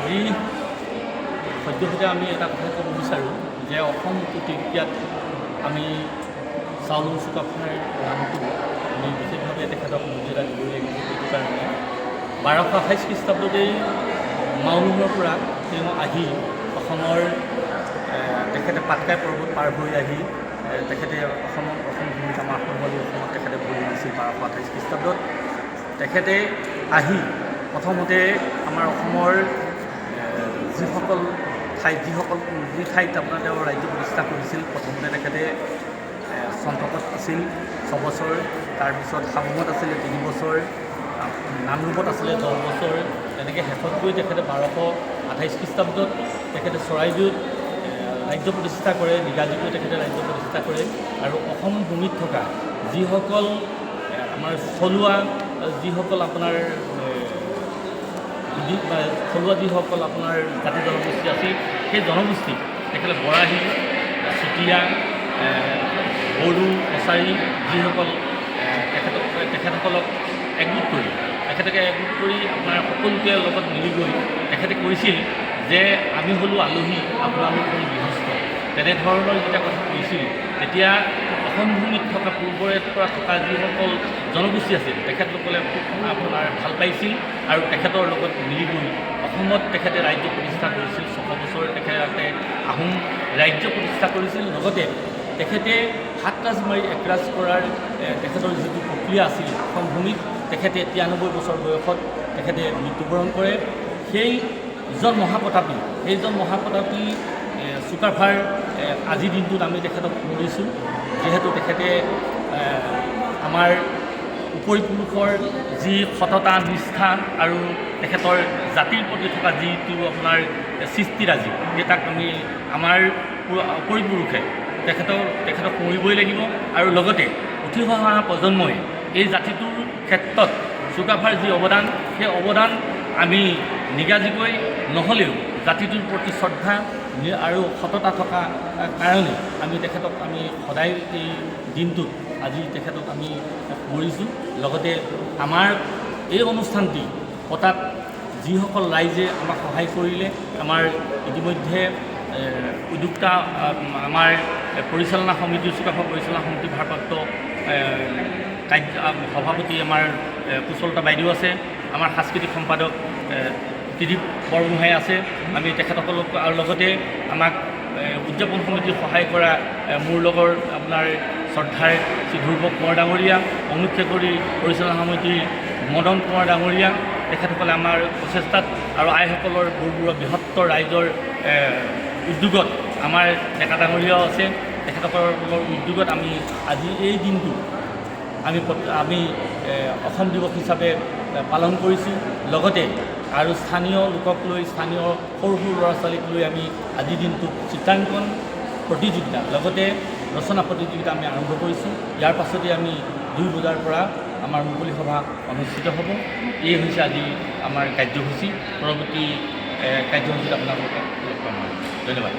আজি সদ্যহতে আমি এটা কথা ক'ব বিচাৰোঁ যে অসম প্ৰতিক্ৰিয়াত আমি চাউলুং চুকাফাৰ নামটো আমি বিশেষভাৱে তেখেতক মৰ্যাদা দিবই লাগিব। সেইটো কাৰণে 1228 খ্ৰীষ্টাব্দতেই মাউলুঙৰ পৰা তেওঁ আহি অসমৰ তেখেতে পাটকাই পৰ্বত পাৰ হৈ আহি তেখেতে অসম ভূমিত আমাৰ সমলি অসমত তেখেতে ভৰি দিছিল 1228 খ্ৰীষ্টাব্দত। তেখেতে আহি প্ৰথমতে আমাৰ অসমৰ যি ঠাইত আপোনাৰ তেওঁ ৰাজ্য প্ৰতিষ্ঠা কৰিছিল। প্ৰথমতে তেখেতে চন্দ্ৰকত আছিল 6 বছৰ, তাৰপিছত হাবুঙত আছিলে 3 বছৰ, নামৰূপত আছিলে 10 বছৰ, তেনেকৈ শেষত গৈ তেখেতে 1228 খ্ৰীষ্টাব্দত তেখেতে চৰাইদেউত ৰাজ্য প্ৰতিষ্ঠা কৰে, নিগাজীকৈ তেখেতে ৰাজ্য প্ৰতিষ্ঠা কৰে। আৰু অসম ভূমিত থকা যিসকল আমাৰ থলুৱা যিসকল আপোনাৰ থলুৱা যিসকল আপোনাৰ জাতি জনগোষ্ঠী আছিল, সেই জনগোষ্ঠী তেখেতে বৰাহী, চুতীয়া, বড়ো, কছাৰী যিসকল তেখেতসকলক একগোট কৰি আপোনাৰ সকলোকে লগত মিলি গৈ তেখেতে কৈছিল যে আমি হ'লোঁ আলহী, আপোনালোক হ'ল গৃহস্থ। তেনেধৰণৰ যেতিয়া কথা কৈছিল, তেতিয়া অসম ভূমিত থকা পূৰ্বৰে পৰা থকা যিসকল জনগোষ্ঠী আছিল তেখেতসকলে খুব আপোনাৰ ভাল পাইছিল আৰু তেখেতৰ লগত মিলি গৈ অসমত তেখেতে ৰাজ্য প্ৰতিষ্ঠা কৰিছিল। 6 বছৰ তেখেতে আহোম ৰাজ্য প্ৰতিষ্ঠা কৰিছিল। লগতে তেখেতে সাত ৰাজ মাৰি একৰাজ কৰাৰ তেখেতৰ যিটো প্ৰক্ৰিয়া আছিল অসম ভূমিত, তেখেতে 93 বছৰ বয়সত তেখেতে মৃত্যুবৰণ কৰে। সেইজন মহাপ্ৰতাপী চুকাফাৰ আজিৰ দিনটোত আমি তেখেতক মৰিছোঁ, যিহেতু তেখেতে আমাৰ উপৰিপুৰুষৰ যি সততা, নিষ্ঠা আৰু তেখেতৰ জাতিৰ প্ৰতি থকা যিটো আপোনাৰ সৃষ্টিৰাজি, সেই তাক আমি আমাৰ উপৰিপুৰুষে তেখেতক মৰিবই লাগিব। আৰু লগতে উঠি অহা প্ৰজন্মই এই জাতিটোৰ ক্ষেত্ৰত চুকাফাৰ যি অৱদান, সেই অৱদান আমি নিগাজিকৈ নহ'লেও জাতিটোৰ প্ৰতি শ্ৰদ্ধা আৰু সততা থকা কাৰণে আমি তেখেতক সদায় এই দিনটোত আজি তেখেতক আমি মৰিছোঁ। লগতে আমাৰ এই অনুষ্ঠানটি পতাত যিসকল ৰাইজে আমাক সহায় কৰিলে, আমাৰ ইতিমধ্যে উদ্যোক্তা আমাৰ পৰিচালনা সমিতি, চুকাফা পৰিচালনা সমিতিৰ ভাৰপ্ৰাপ্ত সভাপতি আমাৰ কুশলতা বাইদেউ আছে, আমাৰ সাংস্কৃতিক সম্পাদক ত্ৰিদীপ বৰগোহাঁই আছে। আমি তেখেতসকলক আৰু লগতে আমাক উদযাপন সমিতিত সহায় কৰা মোৰ লগৰ আপোনাৰ শ্ৰদ্ধাৰ শ্ৰী ধ্ৰুৱ কোঁৱৰ ডাঙৰীয়া, অনুক্ষেপ কৰি পৰিচালনা সমিতিৰ মদন কোঁৱৰ ডাঙৰীয়া, তেখেতসকলে আমাৰ প্ৰচেষ্টাত আৰু আইসকলৰ বৰ বৃহত্তৰ ৰাইজৰ উদ্যোগত আমাৰ ডেকা ডাঙৰীয়াও আছে। তেখেতসকলৰ উদ্যোগত আমি আজি এই দিনটো আমি অসম দিৱস হিচাপে পালন কৰিছোঁ। লগতে আৰু স্থানীয় লোকক লৈ, স্থানীয় সৰু ল'ৰা ছোৱালীক লৈ আমি আজিৰ দিনটোত চিত্ৰাংকন প্ৰতিযোগিতা লগতে ৰচনা প্ৰতিযোগিতা আমি আৰম্ভ কৰিছোঁ। ইয়াৰ পাছতে আমি 2 বজাৰ পৰা আমাৰ মুকলি সভা অনুষ্ঠিত হ'ব। এই হৈছে আজি আমাৰ কাৰ্যসূচী। পৰৱৰ্তী কাৰ্যসূচীত আপোনালোকক লগ পাম। ধন্যবাদ।